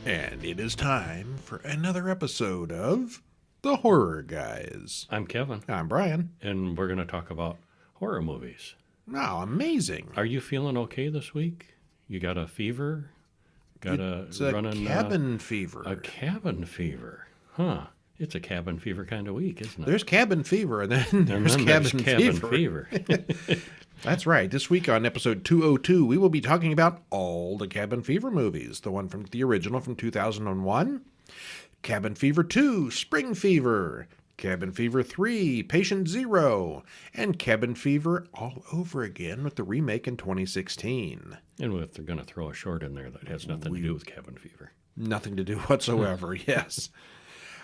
And it is time for another episode of The Horror Guys. I'm Kevin, I'm Brian. and we're going to talk about horror movies. Wow, amazing. Are you feeling okay this week? You got a fever? Got It's a a running cabin fever. A cabin fever, huh? It's a cabin fever kind of week, isn't it? There's cabin fever, and then and there's then cabin, there's fever. fever. That's right. This week on episode 202, we will be talking about all the Cabin Fever movies. The one from the original from 2001, Cabin Fever 2, Spring Fever, Cabin Fever 3, Patient Zero, and Cabin Fever all over again with the remake in 2016. And if they're going to throw a short in there that has nothing to do with cabin fever. Nothing to do whatsoever, yes.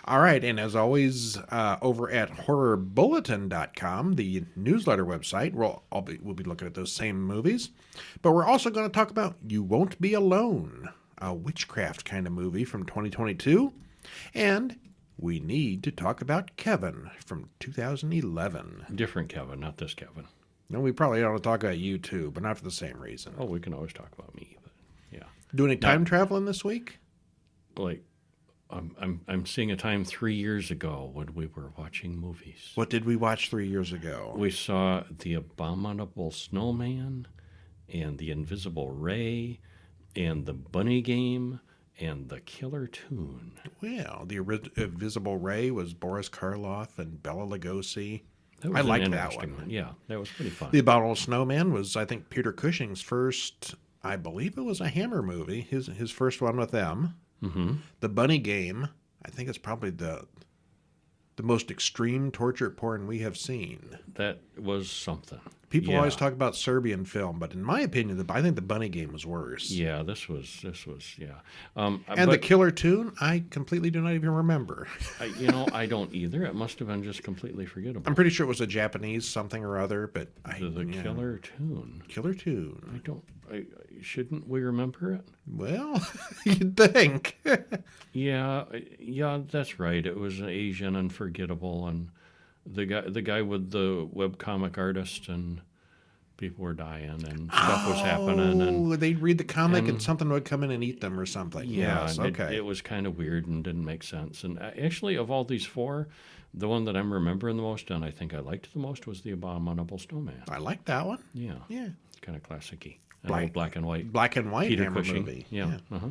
All right, and as always, over at horrorbulletin.com, the newsletter website, we'll be looking at those same movies. But we're also going to talk about You Won't Be Alone, a witchcraft kind of movie from 2022. And we need to talk about Kevin from 2011. Different Kevin, not this Kevin. No, we probably ought to talk about you too, but not for the same reason. Oh, we can always talk about me, but yeah. Doing any time traveling this week? Like, I'm seeing a time 3 years ago when we were watching movies. What did we watch 3 years ago? We saw The Abominable Snowman and The Invisible Ray and The Bunny Game and The Killer Tune. Well, the Invisible Ray was Boris Karloff and Bela Lugosi. That was I an liked that interesting one. Yeah, that was pretty fun. The Abominable Snowman was, I think, Peter Cushing's first, I believe it was a Hammer movie, his first one with them. Mm-hmm. The Bunny Game, I think it's probably the most extreme torture porn we have seen. That was something. People always talk about Serbian film, but in my opinion, I think The Bunny Game was worse. Yeah, this was, yeah. And but, The Killer Tune, I completely do not even remember. I don't either. It must have been just completely forgettable. I'm pretty sure it was a Japanese something or other, but The Killer Tune. Killer Tune. Shouldn't we remember it? Well, you'd think. Yeah, that's right. It was Asian and forgettable, and the guy with the webcomic artist, and people were dying, and stuff was happening. And they'd read the comic and something would come in and eat them or something. yeah, Yes, and okay. it was kind of weird and didn't make sense. And actually, of all these four, the one that I'm remembering the most, and I think I liked the most, was The Abominable Snowman. I like that one. Yeah, Yeah. it's kind of classic-y. Black and white. Black and white Peter Hammer Cushing. movie. Yeah. Uh-huh.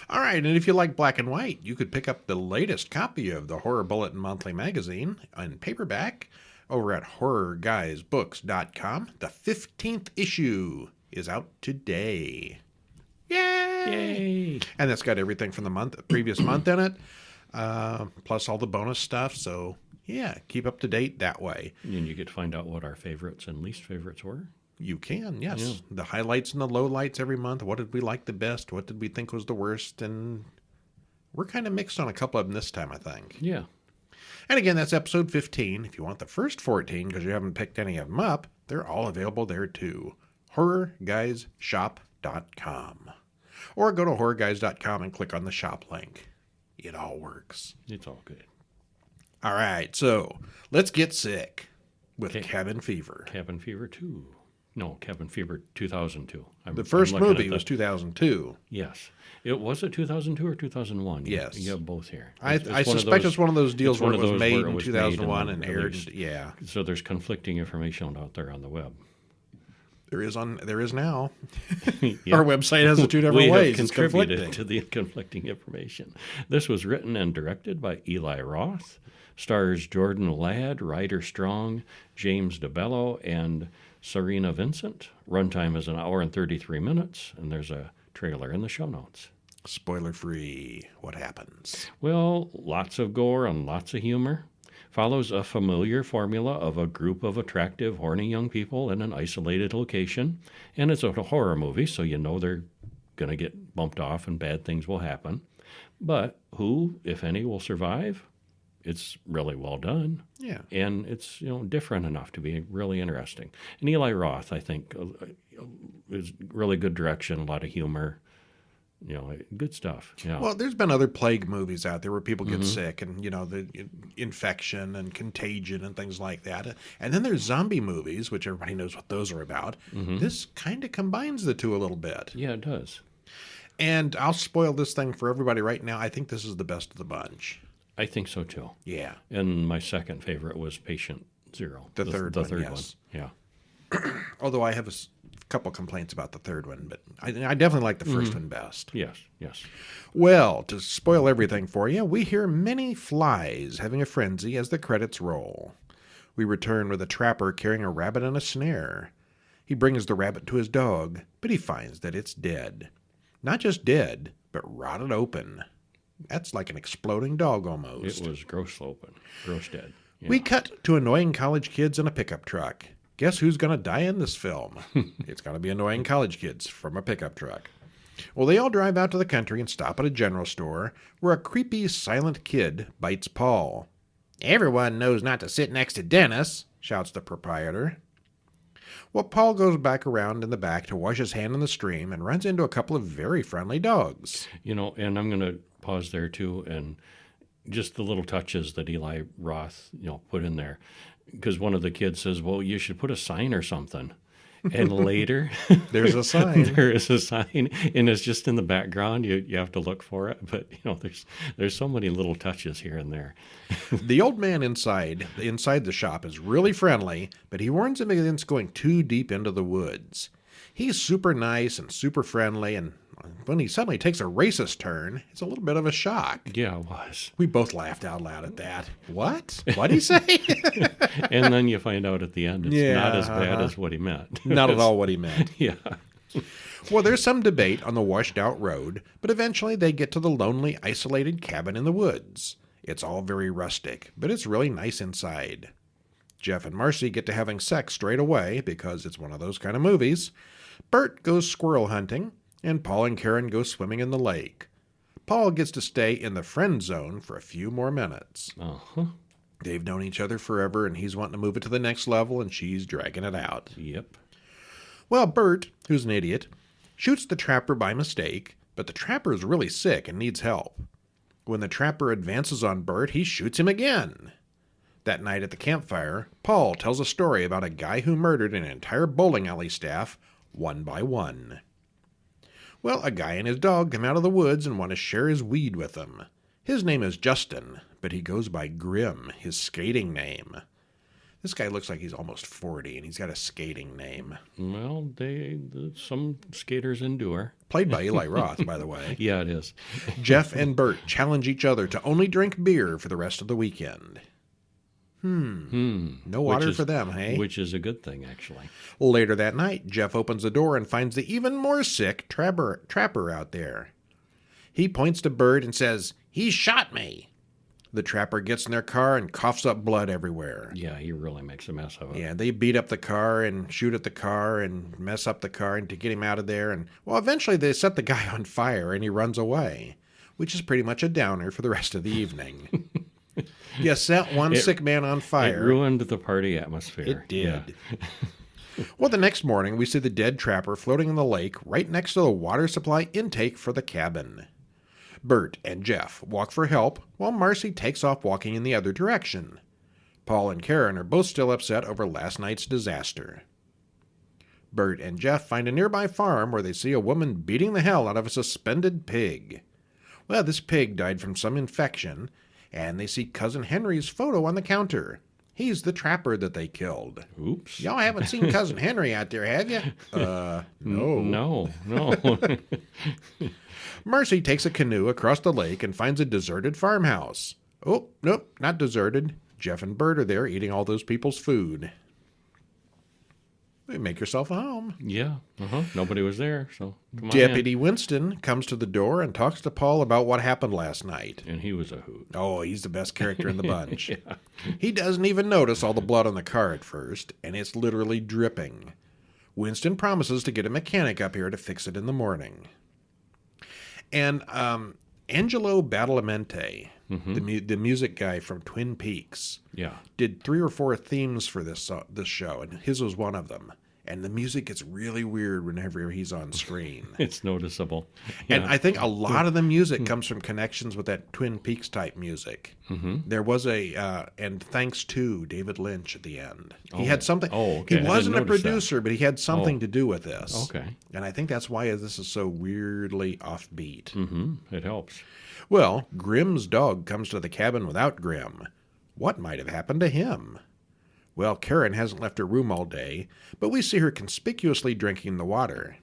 All right, and if you like black and white, you could pick up the latest copy of the Horror Bulletin Monthly Magazine in paperback over at horrorguysbooks.com. The 15th issue is out today. Yay! Yay! And that's got everything from the previous month in it, plus all the bonus stuff. So, yeah, keep up to date that way. And you get to find out what our favorites and least favorites were. You can, yes. Yeah. The highlights and the lowlights every month. What did we like the best? What did we think was the worst? And we're kind of mixed on a couple of them this time, I think. Yeah. And again, that's episode 15. If you want the first 14, because you haven't picked any of them up, they're all available there too. HorrorGuysShop.com. Or go to HorrorGuys.com and click on the shop link. It all works. It's all good. All right, so let's get sick with Okay. Cabin Fever. Cabin Fever 2. No, Cabin Fever 2002. The first I'm looking movie at was 2002. Yes. Was it 2002 or 2001? Yes. You have both here. I suspect it's one of those deals where it was made in 2001 and aired. released. Yeah, So there's conflicting information out there on the web. there is now. Yeah. Our website has it two different We ways. have It's contributed conflicting. to the conflicting information. This was written and directed by Eli Roth. Stars Jordan Ladd, Ryder Strong, James DeBello, and Serena Vincent. Runtime is 1 hour and 33 minutes, and there's a trailer in the show notes. Spoiler free. What happens? Well, lots of gore and lots of humor. Follows a familiar formula of a group of attractive, horny young people in an isolated location. And it's a horror movie, so you know they're going to get bumped off and bad things will happen. But who, if any, will survive? It's really well done. Yeah. And it's different enough to be really interesting. And Eli Roth, I think, is really good direction, a lot of humor. Good stuff. Yeah. Well, there's been other plague movies out there where people get sick and, the infection and contagion and things like that. And then there's zombie movies, which everybody knows what those are about. This kind of combines the two a little bit. Yeah, it does. And I'll spoil this thing for everybody right now. I think this is the best of the bunch. I think so too. Yeah. And my second favorite was Patient Zero. The third one, yes. Yeah. Although I have a couple complaints about the third one, but I definitely like the first one best. Yes, yes. Well, to spoil everything for you, we hear many flies having a frenzy as the credits roll. We return with a trapper carrying a rabbit in a snare. He brings the rabbit to his dog, but he finds that it's dead. Not just dead, but rotted open. That's like an exploding dog almost. It was gross open, gross dead. Yeah. We cut to annoying college kids in a pickup truck. Guess who's going to die in this film? It's going to be annoying college kids from a pickup truck. Well, they all drive out to the country and stop at a general store where a creepy, silent kid bites Paul. "Everyone knows not to sit next to Dennis," shouts the proprietor. Well, Paul goes back around in the back to wash his hand in the stream and runs into a couple of very friendly dogs. And I'm going to pause there too, and just the little touches that Eli Roth, put in there. Because one of the kids says, "Well, you should put a sign or something." And later, there's a sign. There is a sign, and it's just in the background. You have to look for it. But, there's so many little touches here and there. The old man inside the shop is really friendly, but he warns him against going too deep into the woods. He's super nice and super friendly, and when he suddenly takes a racist turn, it's a little bit of a shock. Yeah, it was. We both laughed out loud at that. What? What'd he say? And then you find out at the end it's not as bad as what he meant. Not at all what he meant. Yeah. Well, there's some debate on the washed-out road, but eventually they get to the lonely, isolated cabin in the woods. It's all very rustic, but it's really nice inside. Jeff and Marcy get to having sex straight away because it's one of those kind of movies. Bert goes squirrel hunting, and Paul and Karen go swimming in the lake. Paul gets to stay in the friend zone for a few more minutes. Uh-huh. They've known each other forever, and he's wanting to move it to the next level, and she's dragging it out. Yep. Well, Bert, who's an idiot, shoots the trapper by mistake, but the trapper is really sick and needs help. When the trapper advances on Bert, he shoots him again. That night at the campfire, Paul tells a story about a guy who murdered an entire bowling alley staff one by one. Well, a guy and his dog come out of the woods and want to share his weed with them. His name is Justin, but he goes by Grim, his skating name. This guy looks like he's almost 40, and he's got a skating name. Well, some skaters endure. Played by Eli Roth, by the way. Yeah, it is. Jeff and Bert challenge each other to only drink beer for the rest of the weekend. No water for them, hey? Which is a good thing, actually. Later that night, Jeff opens the door and finds the even more sick trapper out there. He points to Bert and says, "He shot me." The trapper gets in their car and coughs up blood everywhere. Yeah, he really makes a mess of it. Yeah, they beat up the car and shoot at the car and mess up the car and to get him out of there. And, well, eventually they set the guy on fire and he runs away, which is pretty much a downer for the rest of the evening. You set one sick man on fire. It ruined the party atmosphere. It did. Yeah. Well, the next morning, we see the dead trapper floating in the lake right next to the water supply intake for the cabin. Bert and Jeff walk for help, while Marcy takes off walking in the other direction. Paul and Karen are both still upset over last night's disaster. Bert and Jeff find a nearby farm where they see a woman beating the hell out of a suspended pig. Well, this pig died from some infection, and they see Cousin Henry's photo on the counter. He's the trapper that they killed. Oops. Y'all haven't seen Cousin Henry out there, have you? No. No. Marcy takes a canoe across the lake and finds a deserted farmhouse. Oh, nope, not deserted. Jeff and Bert are there eating all those people's food. Make yourself a home. Yeah. Nobody was there, so come on Deputy Winston comes to the door and talks to Paul about what happened last night. And he was a hoot. Oh, he's the best character in the bunch. Yeah. He doesn't even notice all the blood on the car at first, and it's literally dripping. Winston promises to get a mechanic up here to fix it in the morning. And Angelo Badalamenti, the music guy from Twin Peaks, Yeah. did 3 or 4 themes for this show, and his was one of them. and the music gets really weird whenever he's on screen. It's noticeable. And Yeah. I think a lot of the music comes from connections with that Twin Peaks type music. Mm-hmm. There was and thanks to David Lynch at the end. He had Oh. something. Oh, okay. I He didn't wasn't a notice that. producer, but he had something to do with this. Okay. And I think that's why this is so weirdly offbeat. Mm-hmm. It helps. Well, Grimm's dog comes to the cabin without Grimm. What might have happened to him? Well, Karen hasn't left her room all day, but we see her conspicuously drinking the water.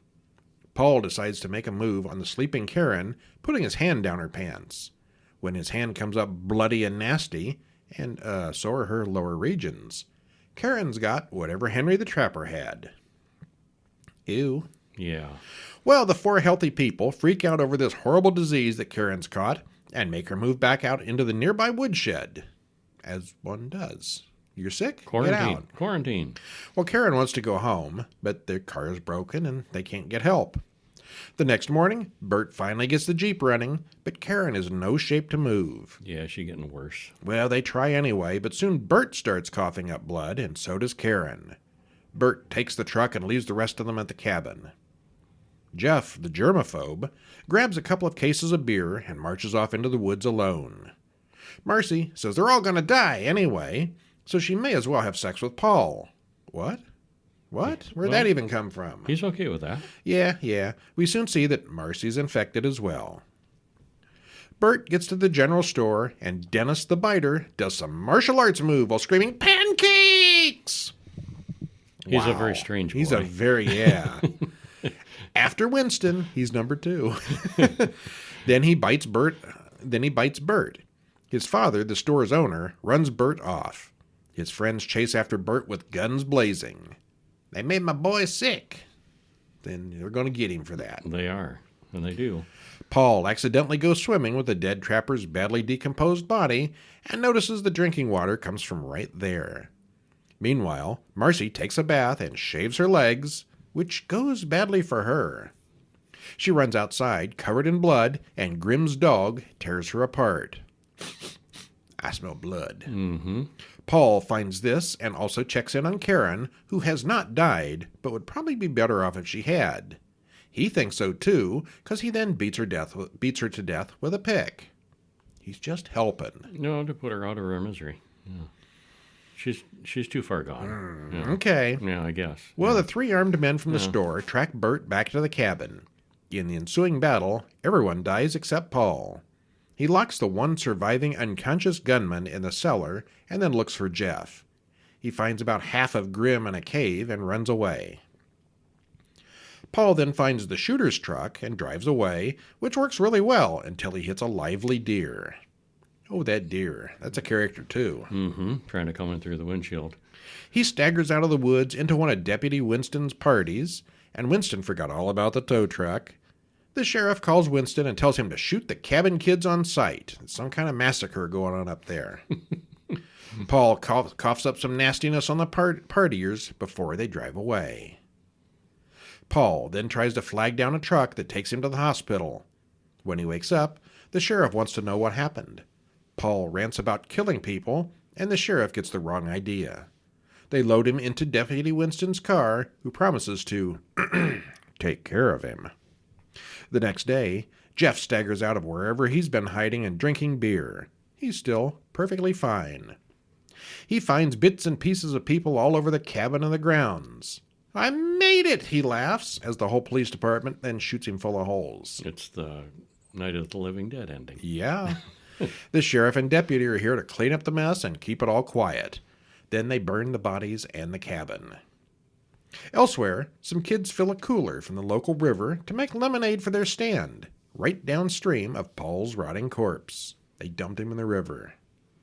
Paul decides to make a move on the sleeping Karen, putting his hand down her pants. When his hand comes up bloody and nasty, and so are her lower regions, Karen's got whatever Henry the Trapper had. Ew. Yeah. Well, the 4 healthy people freak out over this horrible disease that Karen's caught and make her move back out into the nearby woodshed. As one does. You're sick? Get Quarantine. out. Quarantine. Well, Karen wants to go home, but their car is broken and they can't get help. The next morning, Bert finally gets the Jeep running, but Karen is in no shape to move. Yeah, she's getting worse. Well, they try anyway, but soon Bert starts coughing up blood, and so does Karen. Bert takes the truck and leaves the rest of them at the cabin. Jeff, the germaphobe, grabs a couple of cases of beer and marches off into the woods alone. Marcy says they're all going to die anyway, so she may as well have sex with Paul. What? What? Where'd that even come from? He's okay with that. Yeah. We soon see that Marcy's infected as well. Bert gets to the general store, and Dennis the Biter does some martial arts move while screaming, "Pancakes!" He's a Wow. very strange boy. He's a very, yeah. After Winston, he's number 2. Then he bites Bert. His father, the store's owner, runs Bert off. His friends chase after Bert with guns blazing. They made my boy sick. Then they're going to get him for that. They are, and they do. Paul accidentally goes swimming with the dead trapper's badly decomposed body and notices the drinking water comes from right there. Meanwhile, Marcy takes a bath and shaves her legs, which goes badly for her. She runs outside, covered in blood, and Grimm's dog tears her apart. I smell blood. Mm-hmm. Paul finds this and also checks in on Karen, who has not died, but would probably be better off if she had. He thinks so too, because he then beats her to death with a pick. He's just helping. No, to put her out of her misery. Yeah. She's too far gone. Yeah. Okay. Yeah, I guess. Well, the 3 armed men from the store track Bert back to the cabin. In the ensuing battle, everyone dies except Paul. He locks the one surviving unconscious gunman in the cellar and then looks for Jeff. He finds about half of Grimm in a cave and runs away. Paul then finds the shooter's truck and drives away, which works really well until he hits a lively deer. Oh, that deer. That's a character, too. Mm-hmm. Trying to come in through the windshield. He staggers out of the woods into one of Deputy Winston's parties, and Winston forgot all about the tow truck. The sheriff calls Winston and tells him to shoot the cabin kids on sight. There's some kind of massacre going on up there. Paul coughs up some nastiness on the partiers before they drive away. Paul then tries to flag down a truck that takes him to the hospital. When he wakes up, the sheriff wants to know what happened. Paul rants about killing people, and the sheriff gets the wrong idea. They load him into Deputy Winston's car, who promises to take care of him. The next day, Jeff staggers out of wherever he's been hiding and drinking beer. He's still perfectly fine. He finds bits and pieces of people all over the cabin and the grounds. "I made it," he laughs, as the whole police department then shoots him full of holes. It's the Night of the Living Dead ending. Yeah. The sheriff and deputy are here to clean up the mess and keep it all quiet. Then they burn the bodies and the cabin. Elsewhere, some kids fill a cooler from the local river to make lemonade for their stand, right downstream of Paul's rotting corpse. They dumped him in the river.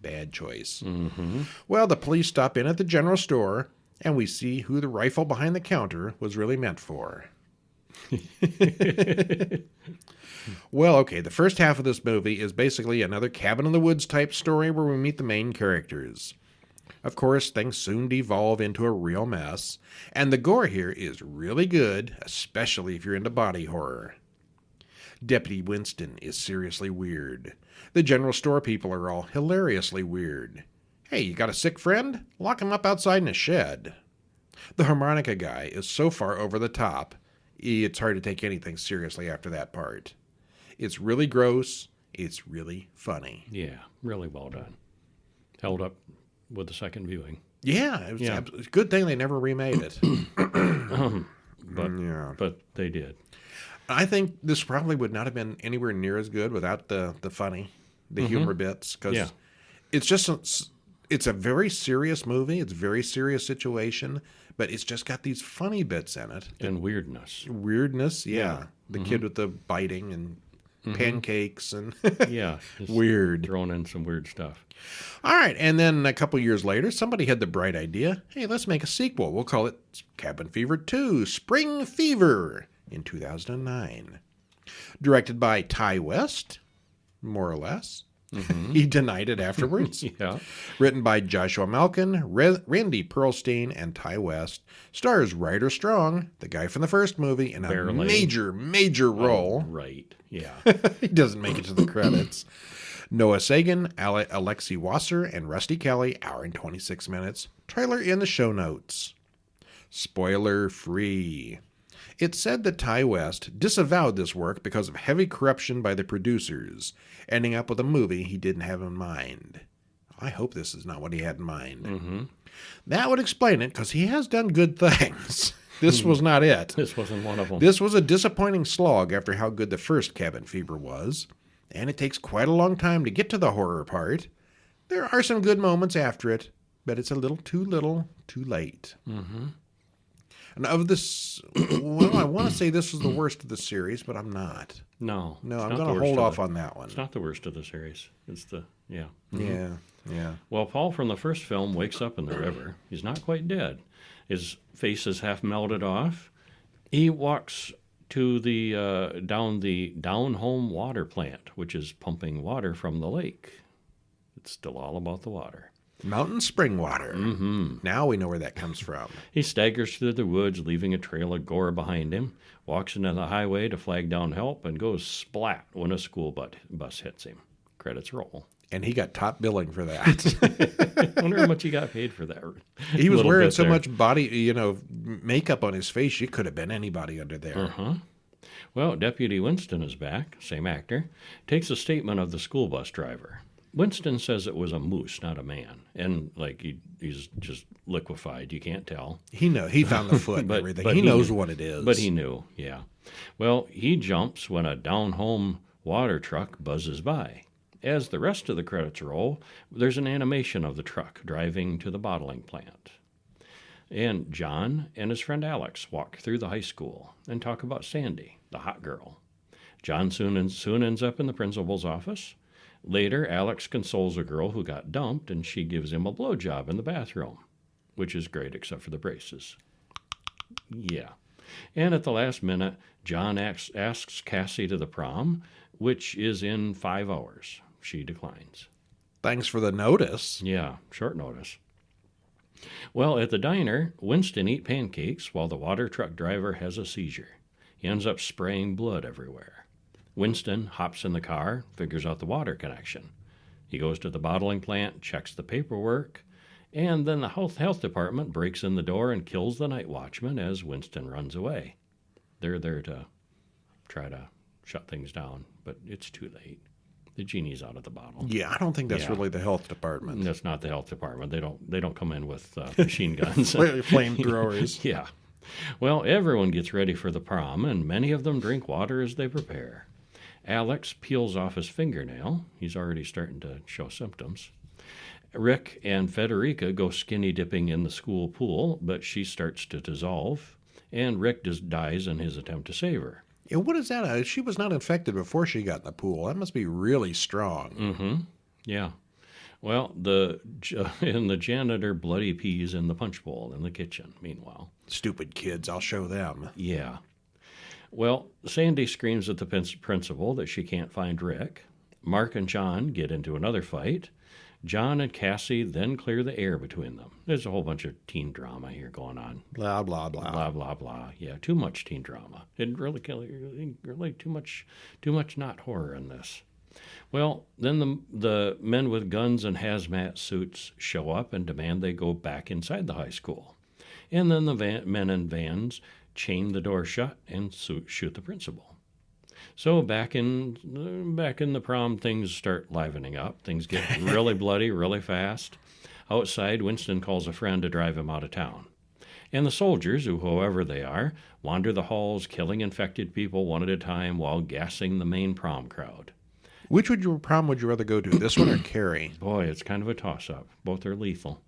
Bad choice. Mm-hmm. Well, the police stop in at the general store, and we see who the rifle behind the counter was really meant for. Well, okay, the first half of this movie is basically another cabin in the woods type story where we meet the main characters. Of course, things soon devolve into a real mess, and the gore here is really good, especially if you're into body horror. Deputy Winston is seriously weird. The general store people are all hilariously weird. Hey, you got a sick friend? Lock him up outside in a shed. The harmonica guy is so far over the top, it's hard to take anything seriously after that part. It's really gross. It's really funny. Yeah, really well done. Held up with the second viewing. Yeah, it was a good thing they never remade it. But they did. I think this probably would not have been anywhere near as good without the funny, the humor bits, because it's a very serious movie. It's a very serious situation, but it's just got these funny bits in it. And weirdness. Weirdness, yeah. The kid with the biting and pancakes and just weird. Throwing in some weird stuff. All right, and then a couple years later, somebody had the bright idea, hey, let's make a sequel. We'll call it Cabin Fever 2, Spring Fever, in 2009. Directed by Ty West, more or less. He denied it afterwards. Written by Joshua Malkin, Randy Perlstein, and Ty West. Stars Ryder Strong, the guy from the first movie, in a major role. Right, yeah. He doesn't make it to the credits. Noah Sagan, Alexi Wasser, and Rusty Kelly, hour and 26 minutes. Trailer in the show notes. Spoiler free. It's said that Ty West disavowed this work because of heavy corruption by the producers, ending up with a movie he didn't have in mind. I hope this is not what he had in mind. That would explain it, because he has done good things. This was not it. This wasn't one of them. This was a disappointing slog after how good the first Cabin Fever was, and it takes quite a long time to get to the horror part. There are some good moments after it, but it's a little, too late. And of this, well, I want to say this was the worst of the series, but I'm not. No, I'm going to hold off on that one. It's not the worst of the series. It's the, Yeah. Well, Paul from the first film wakes up in the river. He's not quite dead. His face is half melted off. He walks to the down home water plant, which is pumping water from the lake. It's still all about the water. Mountain spring water. Now we know where that comes from. He staggers through the woods, leaving a trail of gore behind him, walks into the highway to flag down help, and goes splat when a school bus hits him. Credits roll. And he got top billing for that. I wonder how much he got paid for that. He was wearing so much body, makeup on his face, you could have been anybody under there. Well, Deputy Winston is back, same actor, takes a statement of the school bus driver. Winston says it was a moose, not a man. And, he's just liquefied. You can't tell. He found the foot and everything. He knows what it is. But he knew, yeah. Well, he jumps when a down-home water truck buzzes by. As the rest of the credits roll, there's an animation of the truck driving to the bottling plant. And John and his friend Alex walk through the high school and talk about Sandy, the hot girl. John soon ends up in the principal's office. Later, Alex consoles a girl who got dumped, and she gives him a blowjob in the bathroom, which is great except for the braces. Yeah. And at the last minute, John asks Cassie to the prom, which is in 5 hours. She declines. Thanks for the notice. Yeah, short notice. Well, at the diner, Winston eats pancakes while the water truck driver has a seizure. He ends up spraying blood everywhere. Winston hops in the car, figures out the water connection. He goes to the bottling plant, checks the paperwork, and then the health department breaks in the door and kills the night watchman as Winston runs away. They're there to try to shut things down, but it's too late. The genie's out of the bottle. Yeah, I don't think that's really the health department. That's not the health department. They don't come in with machine guns. Flamethrowers. Yeah. Well, everyone gets ready for the prom, and many of them drink water as they prepare. Alex peels off his fingernail. He's already starting to show symptoms. Rick and Federica go skinny dipping in the school pool, but she starts to dissolve, and Rick just dies in his attempt to save her. Yeah, what is that? She was not infected before she got in the pool. That must be really strong. Yeah. Well, the janitor bloody pees in the punch bowl in the kitchen, meanwhile. Stupid kids, I'll show them. Yeah. Well, Sandy screams at the principal that she can't find Rick. Mark and John get into another fight. John and Cassie then clear the air between them. There's a whole bunch of teen drama here going on. Blah, blah, blah. Blah, blah, blah. Yeah, too much teen drama. It really too much not horror in this. Well, then the men with guns and hazmat suits show up and demand they go back inside the high school. And then the men in vans chain the door shut and shoot the principal. So back in the prom, things start livening up. Things get really bloody really fast. Outside, Winston calls a friend to drive him out of town. And the soldiers, whoever they are, wander the halls, killing infected people one at a time while gassing the main prom crowd. Which prom would you rather go to, this one or Carrie? Boy, it's kind of a toss-up. Both are lethal.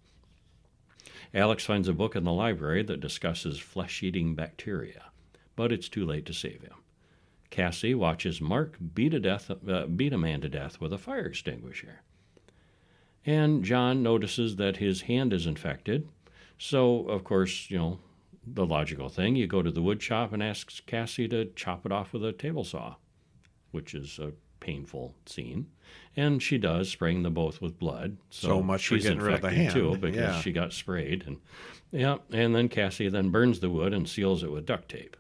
Alex finds a book in the library that discusses flesh-eating bacteria, but it's too late to save him. Cassie watches Mark beat a man to death with a fire extinguisher. And John notices that his hand is infected. So, of course, the logical thing, you go to the wood shop and ask Cassie to chop it off with a table saw, which is a painful scene. And she does, spraying them both with blood. So much for she's getting rid of the hand. too, because she got sprayed. And then Cassie then burns the wood and seals it with duct tape.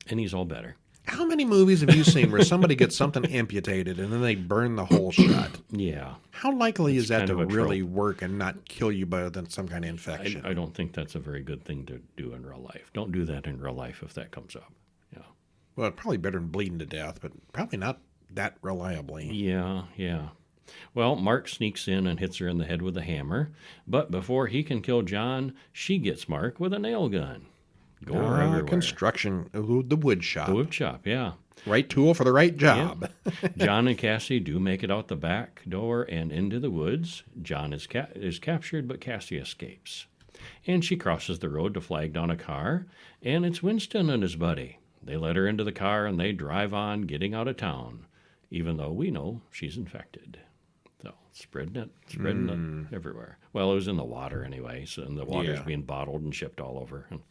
And he's all better. How many movies have you seen where somebody gets something amputated and then they burn the hole shut? Yeah. How likely is that to really work and not kill you by some kind of infection? I don't think that's a very good thing to do in real life. Don't do that in real life if that comes up. Yeah. Well, it's probably better than bleeding to death, but probably not that reliably. Yeah. Well, Mark sneaks in and hits her in the head with a hammer, but before he can kill John, she gets Mark with a nail gun. Gore everywhere. Construction, the wood shop. The wood shop, yeah. Right tool for the right job. Yep. John and Cassie do make it out the back door and into the woods. John is captured, but Cassie escapes. And she crosses the road to flag down a car, and it's Winston and his buddy. They let her into the car, and they drive on, getting out of town, even though we know she's infected. So, spreading it everywhere. Well, it was in the water anyway, so and the water's being bottled and shipped all over. And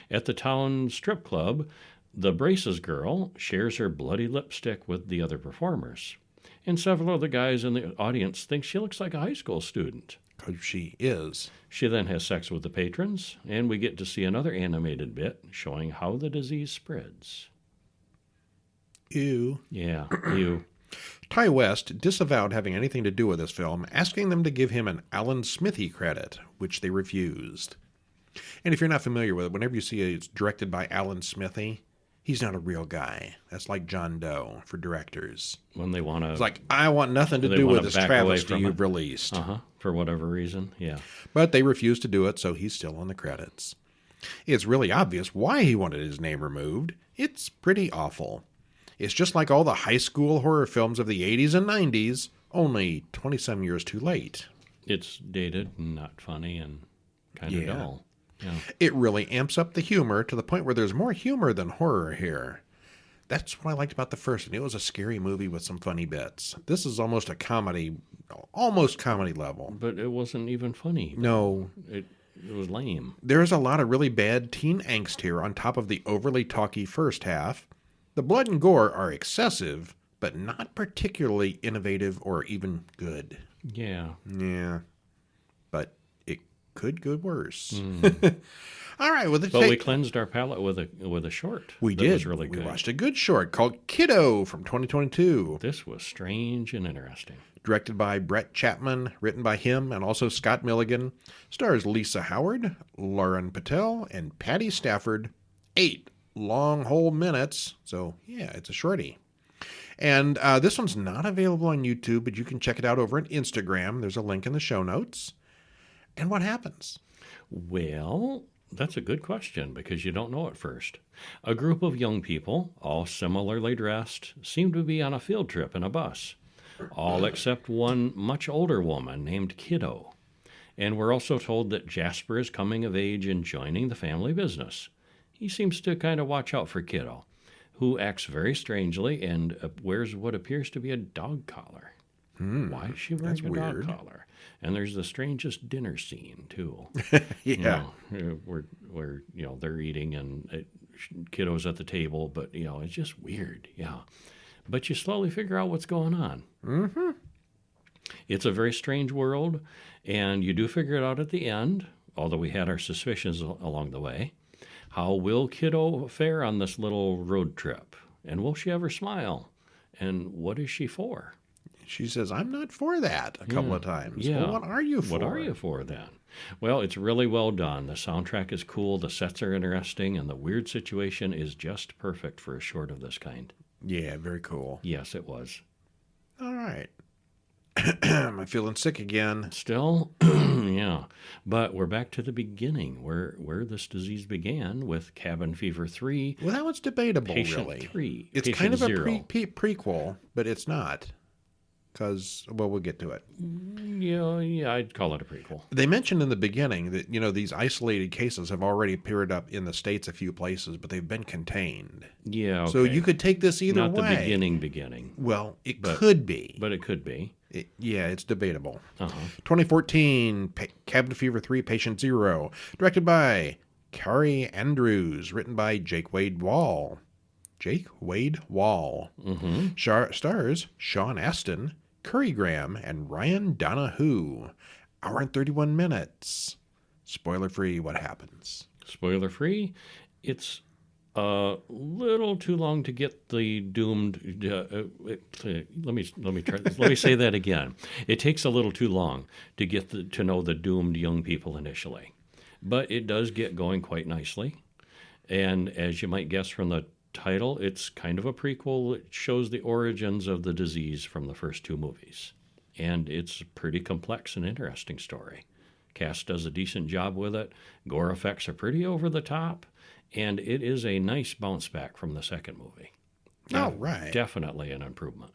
at the town strip club, the Braces girl shares her bloody lipstick with the other performers. And several of the guys in the audience think she looks like a high school student. Because she is. She then has sex with the patrons, and we get to see another animated bit showing how the disease spreads. Ew. Yeah, ew. Ty West disavowed having anything to do with this film, asking them to give him an Alan Smithy credit, which they refused. And if you're not familiar with it, whenever you see it's directed by Alan Smithy, he's not a real guy. That's like John Doe for directors. When they want to... It's like, I want nothing to do with this travesty you've released. For whatever reason, yeah. But they refused to do it, so he's still on the credits. It's really obvious why he wanted his name removed. It's pretty awful. It's just like all the high school horror films of the 80s and 90s, only 20-some years too late. It's dated and not funny and kind of dull. Yeah. It really amps up the humor to the point where there's more humor than horror here. That's what I liked about the first one. It was a scary movie with some funny bits. This is almost a comedy, almost comedy level. But it wasn't even funny. No. It was lame. There's a lot of really bad teen angst here on top of the overly talky first half. The blood and gore are excessive, but not particularly innovative or even good. Yeah. Yeah. But it could get worse. All right. But we cleansed our palate with a short. We did. Was really good. We watched a good short called Kiddo from 2022. This was strange and interesting. Directed by Brett Chapman, written by him and also Scott Milligan. Stars Lisa Howard, Lauren Patel, and Patty Stafford. 8 long whole minutes. So, yeah, it's a shorty. And this one's not available on YouTube, but you can check it out over on Instagram. There's a link in the show notes. And what happens? Well, that's a good question because you don't know at first. A group of young people, all similarly dressed, seem to be on a field trip in a bus. All except one much older woman named Kiddo. And we're also told that Jasper is coming of age and joining the family business. He seems to kind of watch out for Kiddo, who acts very strangely and wears what appears to be a dog collar. Why is she wearing a dog collar? And there's the strangest dinner scene, too. Yeah. Where they're eating and Kiddo's at the table, but, it's just weird, yeah. But you slowly figure out what's going on. Mm-hmm. It's a very strange world, and you do figure it out at the end, although we had our suspicions along the way. How will Kiddo fare on this little road trip? And will she ever smile? And what is she for? She says, I'm not for that a couple of times. Yeah. Well, what are you for? What are you for then? Well, it's really well done. The soundtrack is cool, the sets are interesting, and the weird situation is just perfect for a short of this kind. Yeah, very cool. Yes, it was. All right. Am I feeling sick again? Still, yeah. But we're back to the beginning, where this disease began with Cabin Fever 3. Well, that was debatable, Patient really. 3. It's Patient kind of 0. a prequel, but it's not. Because, well, we'll get to it. Yeah, I'd call it a prequel. They mentioned in the beginning that, these isolated cases have already appeared up in the States a few places, but they've been contained. Yeah, okay. So you could take this either Not way. the beginning. Well, it could be. But it could be. It's debatable. 2014, Cabin Fever 3, Patient 0. Directed by Carrie Andrews. Written by Jake Wade Wall. Mm-hmm. Stars Sean Astin, Curry Graham, and Ryan Donahue. Hour and 31 minutes. Spoiler free, what happens? Spoiler free. It's a little too long to get the doomed. Let me say that again. It takes a little too long to get to know the doomed young people initially, but it does get going quite nicely. And as you might guess from the title, it's kind of a prequel. It shows the origins of the disease from the first two movies, and it's a pretty complex and interesting story. Cast does a decent job with it. Gore effects are pretty over the top, and it is a nice bounce back from the second movie. Oh, right. Definitely an improvement.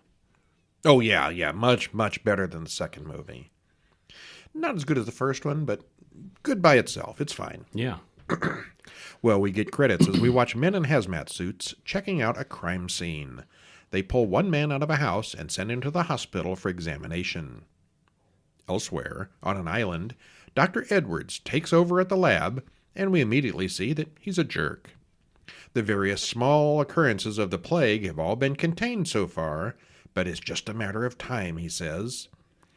Oh, yeah. Much, much better than the second movie. Not as good as the first one, but good by itself. It's fine. Yeah. Well, we get credits as we watch men in hazmat suits checking out a crime scene. They pull one man out of a house and send him to the hospital for examination. Elsewhere, on an island, Dr. Edwards takes over at the lab, and we immediately see that he's a jerk. The various small occurrences of the plague have all been contained so far, but it's just a matter of time, he says.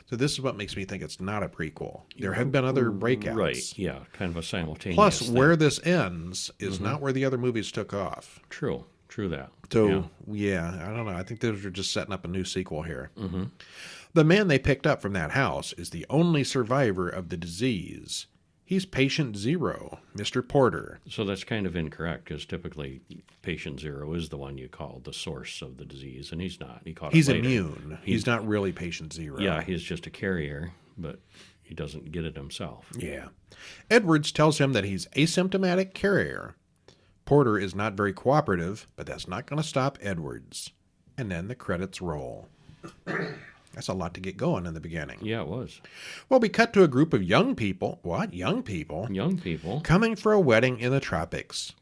So this is what makes me think it's not a prequel. There have been other breakouts. Right, yeah, kind of a simultaneous Plus, thing. where this ends is not where the other movies took off. True that. So, yeah, I don't know. I think those are just setting up a new sequel here. Mm-hmm. The man they picked up from that house is the only survivor of the disease. He's patient 0, Mr. Porter. So that's kind of incorrect, because typically patient 0 is the one you call the source of the disease, and he's not. He's immune. He's not really patient 0. Yeah, he's just a carrier, but he doesn't get it himself. Yeah. Edwards tells him that he's asymptomatic carrier. Porter is not very cooperative, but that's not going to stop Edwards. And then the credits roll. That's a lot to get going in the beginning. Yeah, it was. Well, we cut to a group of young people. What? Young people? Young people. Coming for a wedding in the tropics.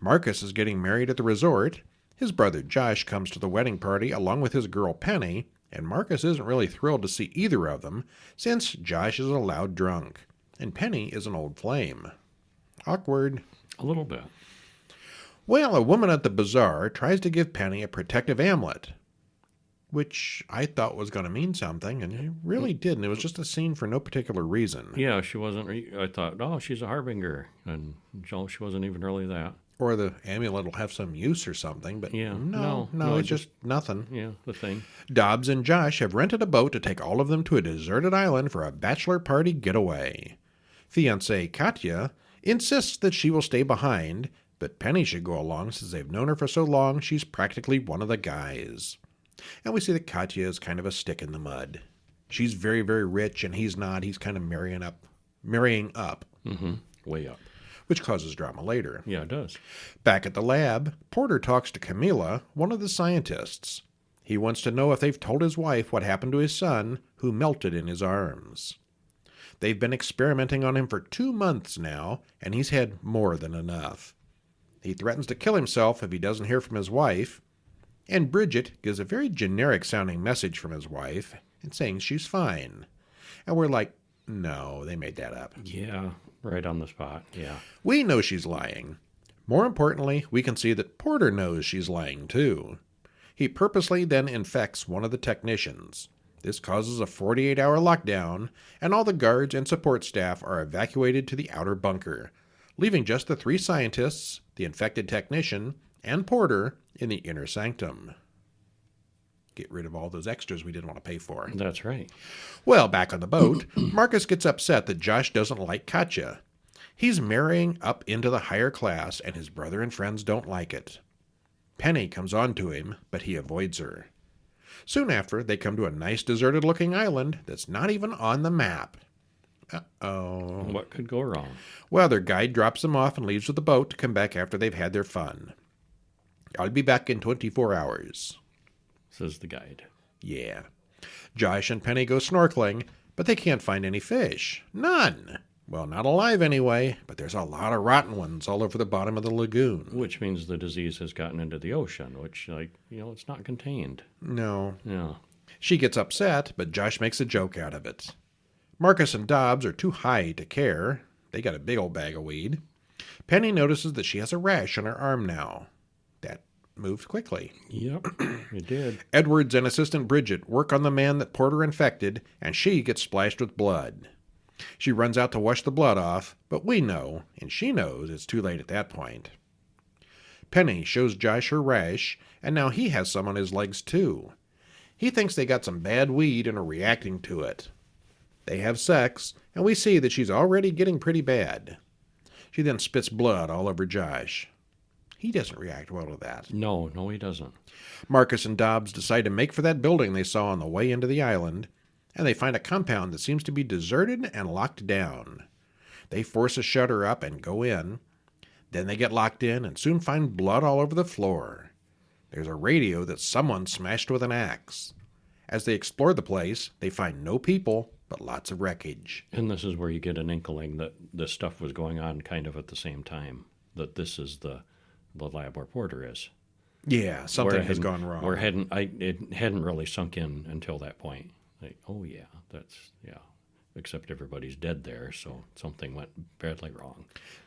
Marcus is getting married at the resort. His brother Josh comes to the wedding party along with his girl Penny, and Marcus isn't really thrilled to see either of them since Josh is a loud drunk, and Penny is an old flame. Awkward. A little bit. Well, a woman at the bazaar tries to give Penny a protective amulet, which I thought was going to mean something, and it really didn't. It was just a scene for no particular reason. Yeah, she wasn't. I thought, oh, she's a harbinger, and she wasn't even really that. Or the amulet will have some use or something, but yeah, no, it's just nothing. Yeah, the thing. Dobbs and Josh have rented a boat to take all of them to a deserted island for a bachelor party getaway. Fiancée Katya insists that she will stay behind, but Penny should go along since they've known her for so long she's practically one of the guys. And we see that Katya is kind of a stick in the mud. She's very, very rich, and he's not. He's kind of marrying up. Mm-hmm. Way up. Which causes drama later. Yeah, it does. Back at the lab, Porter talks to Camila, one of the scientists. He wants to know if they've told his wife what happened to his son, who melted in his arms. They've been experimenting on him for 2 months now, and he's had more than enough. He threatens to kill himself if he doesn't hear from his wife, and Bridget gives a very generic-sounding message from his wife and saying she's fine. And we're like, no, they made that up. Yeah, right on the spot, yeah. We know she's lying. More importantly, we can see that Porter knows she's lying too. He purposely then infects one of the technicians. This causes a 48-hour lockdown, and all the guards and support staff are evacuated to the outer bunker, leaving just the 3 scientists, the infected technician, and Porter in the inner sanctum. Get rid of all those extras we didn't want to pay for. That's right. Well, back on the boat, Marcus gets upset that Josh doesn't like Katya. He's marrying up into the higher class, and his brother and friends don't like it. Penny comes on to him, but he avoids her. Soon after, they come to a nice deserted-looking island that's not even on the map. Uh-oh. What could go wrong? Well, their guide drops them off and leaves with the boat to come back after they've had their fun. I'll be back in 24 hours, says the guide. Yeah. Josh and Penny go snorkeling, but they can't find any fish. None. Well, not alive anyway, but there's a lot of rotten ones all over the bottom of the lagoon. Which means the disease has gotten into the ocean, which, it's not contained. No. Yeah. She gets upset, but Josh makes a joke out of it. Marcus and Dobbs are too high to care. They got a big old bag of weed. Penny notices that she has a rash on her arm now. That moved quickly. Yep, it did. Edwards and assistant Bridget work on the man that Porter infected, and she gets splashed with blood. She runs out to wash the blood off, but we know, and she knows, it's too late at that point. Penny shows Josh her rash, and now he has some on his legs too. He thinks they got some bad weed and are reacting to it. They have sex, and we see that she's already getting pretty bad. She then spits blood all over Josh. He doesn't react well to that. No, he doesn't. Marcus and Dobbs decide to make for that building they saw on the way into the island, and they find a compound that seems to be deserted and locked down. They force a shutter up and go in. Then they get locked in and soon find blood all over the floor. There's a radio that someone smashed with an axe. As they explore the place, they find no people, but lots of wreckage. And this is where you get an inkling that this stuff was going on kind of at the same time, that this is the lab where Porter is. Yeah, something has gone wrong. It hadn't really sunk in until that point. Like, oh yeah, except everybody's dead there, so something went badly wrong.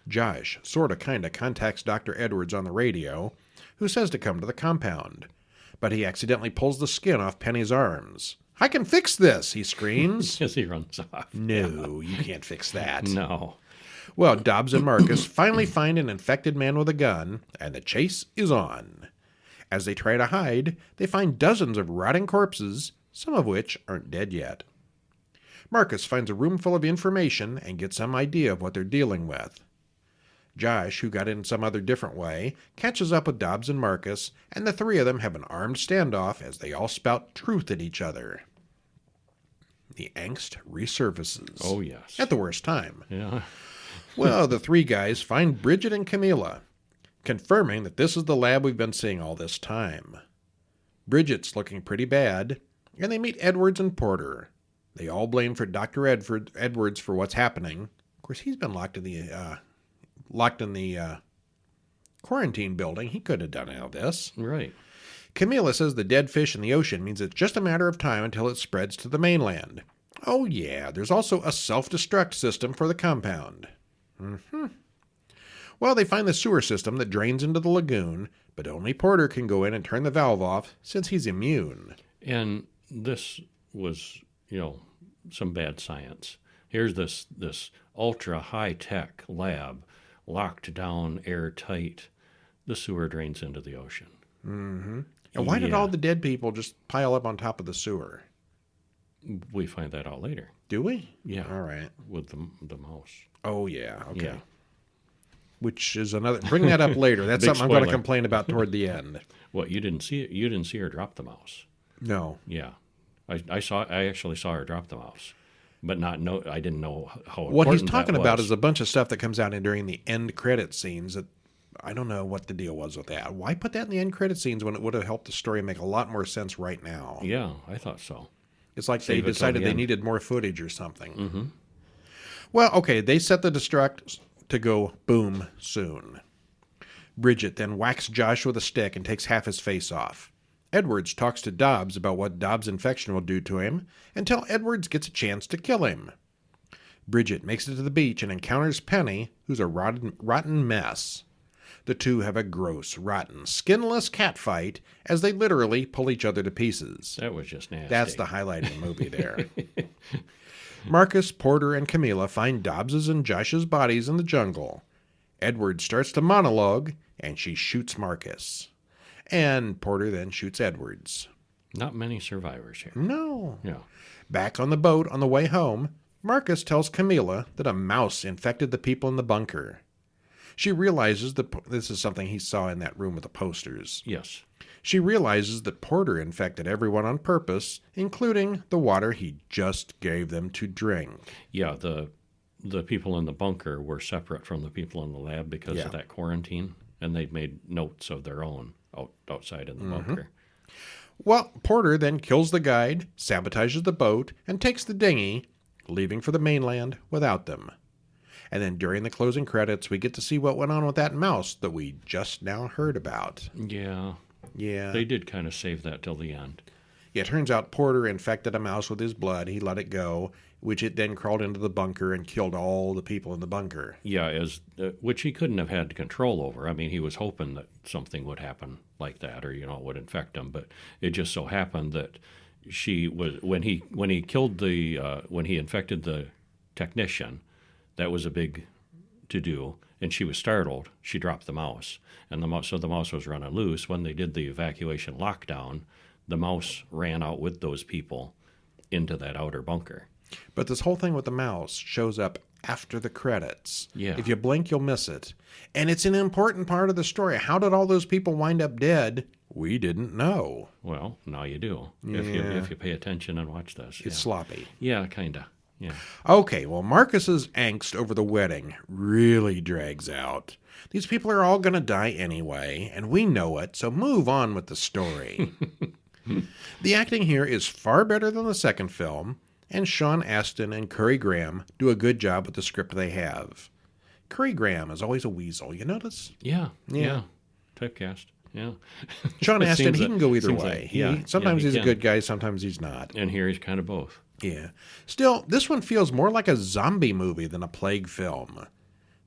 Josh sorta kinda contacts Dr. Edwards on the radio, who says to come to the compound. But he accidentally pulls the skin off Penny's arms. "I can fix this," he screams. As he runs off. No, you can't fix that. No. Well, Dobbs and Marcus finally find an infected man with a gun, and the chase is on. As they try to hide, they find dozens of rotting corpses, some of which aren't dead yet. Marcus finds a room full of information and gets some idea of what they're dealing with. Josh, who got in some other different way, catches up with Dobbs and Marcus, and the three of them have an armed standoff as they all spout truth at each other. The angst resurfaces. Oh, yes. At the worst time. Yeah. Well, the three guys find Bridget and Camila, confirming that this is the lab we've been seeing all this time. Bridget's looking pretty bad, and they meet Edwards and Porter. They all blame for Dr. Edwards for what's happening. Of course, he's been locked in the quarantine building. He could have done all this. Right. Camila says the dead fish in the ocean means it's just a matter of time until it spreads to the mainland. Oh yeah, there's also a self-destruct system for the compound. Well, they find the sewer system that drains into the lagoon, but only Porter can go in and turn the valve off since he's immune. And this was, some bad science. Here's this ultra high-tech lab, locked down, airtight. The sewer drains into the ocean. Mm-hmm. And why did all the dead people just pile up on top of the sewer? We find that out later. Do we? Yeah. All right. With the mouse. Oh, yeah. Okay. Yeah. Which is another... Bring that up later. That's something I'm going to complain about toward the end. What, you didn't see it? You didn't see her drop the mouse? No. Yeah. I actually saw her drop the mouse. But I didn't know how important what he's talking that about was. is a bunch of stuff that comes out during the end credit scenes that I don't know what the deal was with that. Why put that in the end credit scenes when it would have helped the story make a lot more sense right now? Yeah, I thought so. It's like they decided they needed more footage or something. Mm-hmm. Well, okay, they set the destruct to go boom soon. Bridget then whacks Josh with a stick and takes half his face off. Edwards talks to Dobbs about what Dobbs' infection will do to him until Edwards gets a chance to kill him. Bridget makes it to the beach and encounters Penny, who's a rotten mess. The two have a gross, rotten, skinless cat fight as they literally pull each other to pieces. That was just nasty. That's the highlight of the movie there. Marcus, Porter, and Camila find Dobbs's and Josh's bodies in the jungle. Edwards starts to monologue, and she shoots Marcus. And Porter then shoots Edwards. Not many survivors here. No. Yeah. Back on the boat on the way home, Marcus tells Camila that a mouse infected the people in the bunker. She realizes that this is something he saw in that room with the posters. Yes. She realizes that Porter infected everyone on purpose, including the water he just gave them to drink. Yeah, the people in the bunker were separate from the people in the lab because of that quarantine, and they'd made notes of their own outside in the bunker. Well, Porter then kills the guide, sabotages the boat, and takes the dinghy, leaving for the mainland without them. And then during the closing credits, we get to see what went on with that mouse that we just now heard about. Yeah. Yeah. They did kind of save that till the end. Yeah, it turns out Porter infected a mouse with his blood. He let it go, which it then crawled into the bunker and killed all the people in the bunker. Yeah, which he couldn't have had control over. I mean, he was hoping that something would happen like that, or it would infect him. But it just so happened that when he infected the technician, that was a big to do, and she was startled. She dropped the mouse, and the mouse was running loose. When they did the evacuation lockdown, the mouse ran out with those people into that outer bunker. But this whole thing with the mouse shows up after the credits. Yeah. If you blink, you'll miss it. And it's an important part of the story. How did all those people wind up dead? We didn't know. Well, now you do. Yeah. If you pay attention and watch this. It's sloppy. Yeah, kind of. Yeah. Okay, well, Marcus's angst over the wedding really drags out. These people are all going to die anyway, and we know it, so move on with the story. The acting here is far better than the second film, and Sean Astin and Curry Graham do a good job with the script they have. Curry Graham is always a weasel, you notice? Yeah. Typecast. Yeah. Sean Astin, he that- can go either seems way. like- Sometimes he he's a can. good guy, sometimes he's not. And here he's kind of both. Yeah. Still, this one feels more like a zombie movie than a plague film.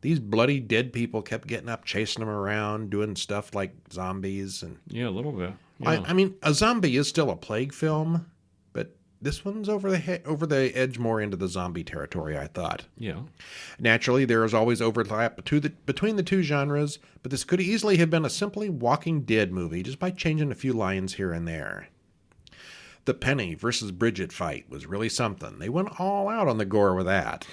These bloody dead people kept getting up, chasing them around, doing stuff like zombies. And Yeah, a little bit. Yeah. I mean, a zombie is still a plague film, but this one's over the edge more into the zombie territory, I thought. Yeah. Naturally, there is always overlap between the two genres, but this could easily have been a simply Walking Dead movie just by changing a few lines here and there. The Penny versus Bridget fight was really something. They went all out on the gore with that.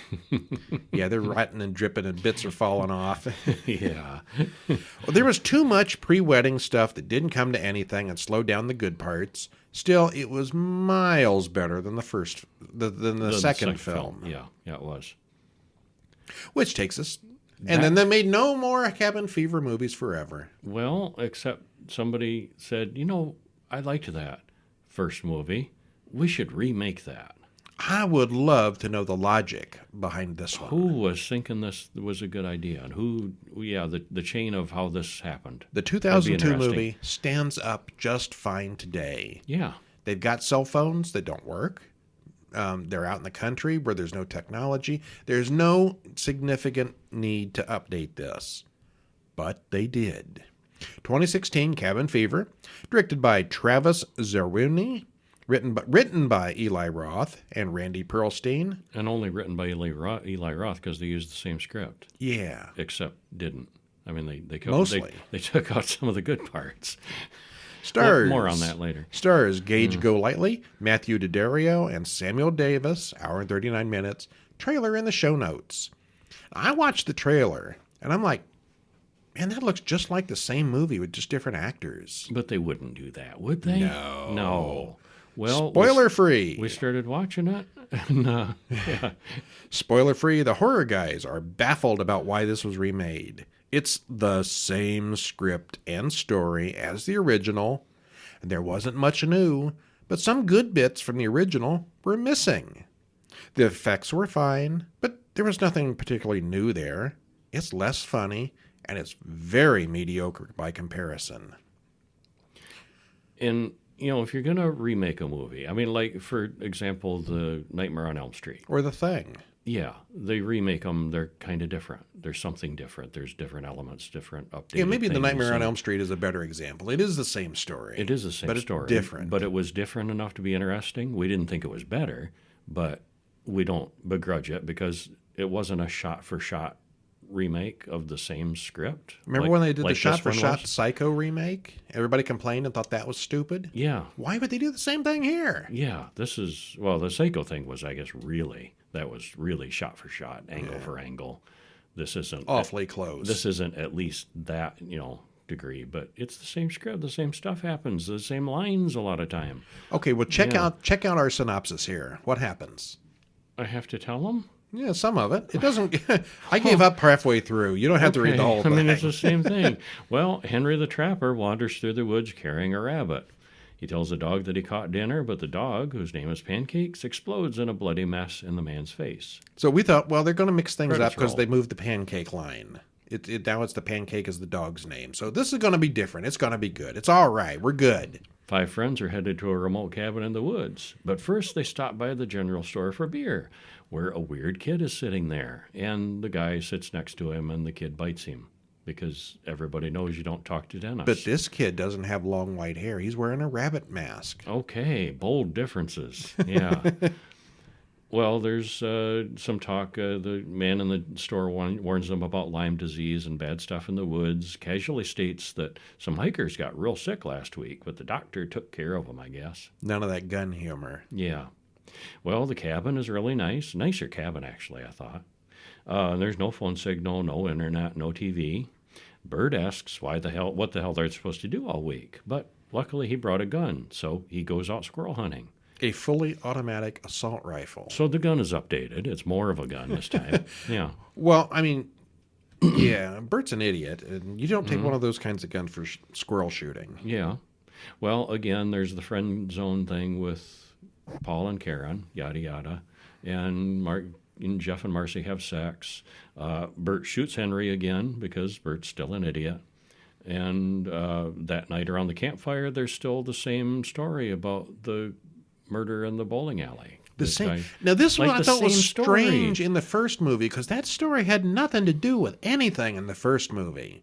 Yeah, they're rotting and dripping and bits are falling off. Yeah. Well, there was too much pre-wedding stuff that didn't come to anything and slowed down the good parts. Still, it was miles better than the second film. Yeah, it was. Which takes us... And then they made no more Cabin Fever movies forever. Well, except somebody said, I liked that first movie. We should remake that. I would love to know the logic behind this one. Who was thinking this was a good idea? And the chain of how this happened. The 2002 movie stands up just fine today. Yeah. They've got cell phones that don't work. They're out in the country where there's no technology. There's no significant need to update this. But they did. 2016 Cabin Fever, directed by Travis Zerwini, written by Eli Roth and Randy Perlstein. And only written by Eli Roth because they used the same script. Yeah. Except didn't. I mean, they took out some of the good parts. Stars. More on that later. Stars Gage Golightly, Matthew Daddario, and Samuel Davis, hour and 39 minutes. Trailer in the show notes. I watched the trailer, and I'm like, man, that looks just like the same movie with just different actors. But they wouldn't do that, would they? No. Well, spoiler free. We started watching it. And, yeah. Spoiler free. The horror guys are baffled about why this was remade. It's the same script and story as the original, and there wasn't much new, but some good bits from the original were missing. The effects were fine, but there was nothing particularly new there. It's less funny, and it's very mediocre by comparison. And, if you're going to remake a movie, I mean, like, for example, the Nightmare on Elm Street. Or The Thing. Yeah, they remake them. They're kind of different. There's something different. There's different elements, different updates. Yeah, maybe The Nightmare on Elm Street is a better example. It is the same story. It is the same story. But it's different. But it was different enough to be interesting. We didn't think it was better, but we don't begrudge it because it wasn't a shot-for-shot remake of the same script. Remember when they did the this one shot-for-shot was? Psycho remake? Everybody complained and thought that was stupid. Yeah. Why would they do the same thing here? Yeah, the Psycho thing was, I guess, that was really shot for shot, angle for angle. This isn't Awfully close. This isn't at least that, degree, but it's the same script, the same stuff happens, the same lines a lot of time. Okay, well, check out our synopsis here. What happens? I have to tell them? Yeah, some of it. It doesn't. I gave up halfway through. You don't have to read the whole thing. I mean, it's the same thing. Well, Henry the Trapper wanders through the woods carrying a rabbit. He tells the dog that he caught dinner, but the dog, whose name is Pancakes, explodes in a bloody mess in the man's face. So we thought, well, they're going to mix things up because roll. they moved the pancake line. Now it's the pancake is the dog's name. So this is going to be different. It's going to be good. It's all right. We're good. 5 friends are headed to a remote cabin in the woods. But first they stop by the general store for beer, where a weird kid is sitting there. And the guy sits next to him and the kid bites him because everybody knows you don't talk to dentists. But this kid doesn't have long white hair. He's wearing a rabbit mask. Okay, bold differences. Yeah. Well, there's some talk. The man in the store warns them about Lyme disease and bad stuff in the woods. Casually states that some hikers got real sick last week, but the doctor took care of them, I guess. None of that gun humor. Yeah. Well, the cabin is really nice. Nicer cabin, actually, I thought. There's no phone signal, no internet, no TV. Bird asks what the hell they're supposed to do all week. But luckily he brought a gun, so he goes out squirrel hunting. A fully automatic assault rifle. So the gun is updated. It's more of a gun this time. Yeah. Well, I mean, yeah, Bert's an idiot, and you don't take one of those kinds of guns for squirrel shooting. Yeah. Well, again, there's the friend zone thing with Paul and Karen, yada, yada. And Jeff and Marcy have sex. Bert shoots Henry again because Bert's still an idiot. And that night around the campfire, there's still the same story about the murder in the bowling alley. Now, this one I thought was strange story. in the first movie because that story had nothing to do with anything in the first movie.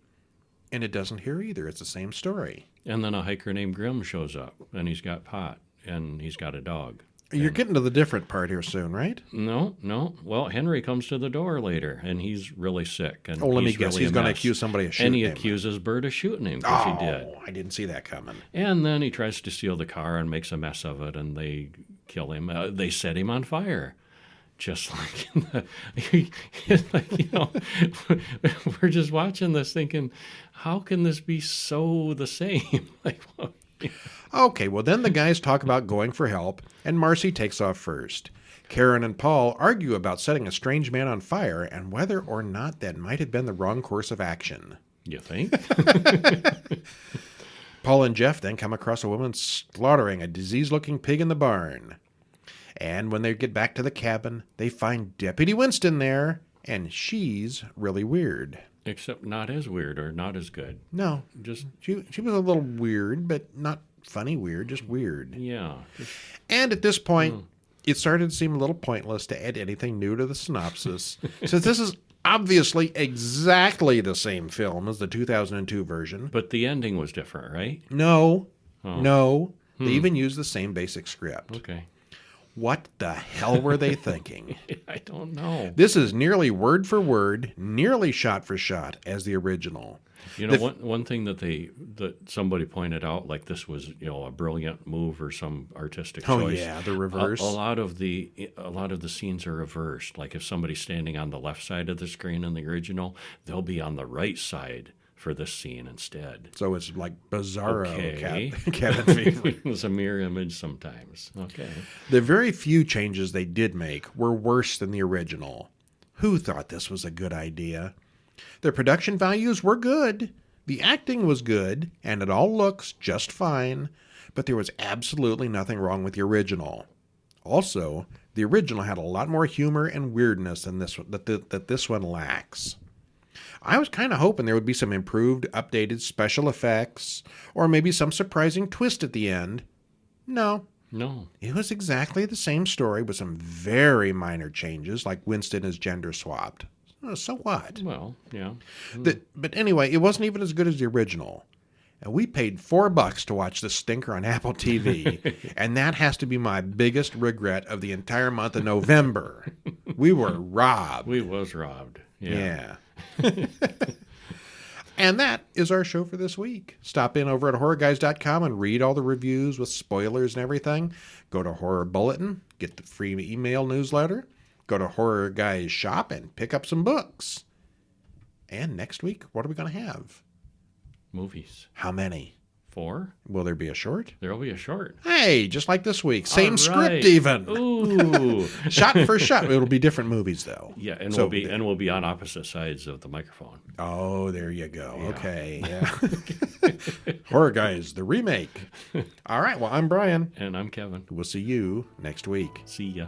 And it doesn't here either. It's the same story. And then a hiker named Grimm shows up, and he's got pot, and he's got a dog. You're getting to the different part here soon, right? No. Well, Henry comes to the door later, and he's really sick. And let me guess. Really He's going to accuse somebody of shooting him. And he him. accuses Bert of shooting him because he did. I didn't see that coming. And then he tries to steal the car and makes a mess of it, and they kill him. They set him on fire. Just like, we're just watching this thinking, how can this be so the same? Okay, well, then the guys talk about going for help, and Marcy takes off first. Karen and Paul argue about setting a strange man on fire and whether or not that might have been the wrong course of action. You think? Paul and Jeff then come across a woman slaughtering a diseased-looking pig in the barn. And when they get back to the cabin, they find Deputy Winston there, and she's really weird. Except not as weird or not as good. No, Just she was a little weird, but not funny weird, just weird. yeah. And at this point, it started to seem a little pointless to add anything new to the synopsis, since this is obviously exactly the same film as the 2002 version. But the ending was different, right? No. They even used the same basic script. Okay. What the hell were they thinking? I don't know. This is nearly word for word, nearly shot for shot as the original. You know, one thing that somebody pointed out, like this was, a brilliant move or some artistic choice. Oh yeah, the reverse. A lot of the scenes are reversed. Like if somebody's standing on the left side of the screen in the original, they'll be on the right side for this scene instead. So it's like bizarro Okay. cabin fever. It's a mirror image sometimes. Okay. The very few changes they did make were worse than the original. Who thought this was a good idea? The production values were good, the acting was good, and it all looks just fine, but there was absolutely nothing wrong with the original. Also, the original had a lot more humor and weirdness than this that this one lacks. I was kind of hoping there would be some improved, updated special effects, or maybe some surprising twist at the end. No. It was exactly the same story with some very minor changes, like Winston is gender swapped. So what? Well, yeah. But anyway, it wasn't even as good as the original. And we paid $4 to watch this stinker on Apple TV, and that has to be my biggest regret of the entire month of November. We were robbed. We was robbed. Yeah. And that is our show for this week. Stop in over at horrorguys.com and read all the reviews with spoilers and everything. Go to Horror Bulletin, get the free email newsletter. Go to Horror Guys Shop and pick up some books. And next week, what are we going to have? Movies. How many? 4. Will there be a short? There will be a short. Hey, just like this week. Same All right. script even. Ooh. Shot for shot. It'll be different movies, though. Yeah, and So- we'll be on opposite sides of the microphone. Oh, there you go. Yeah. Okay, yeah. Horror Guys, the remake. All right, well, I'm Brian. And I'm Kevin. We'll see you next week. See ya.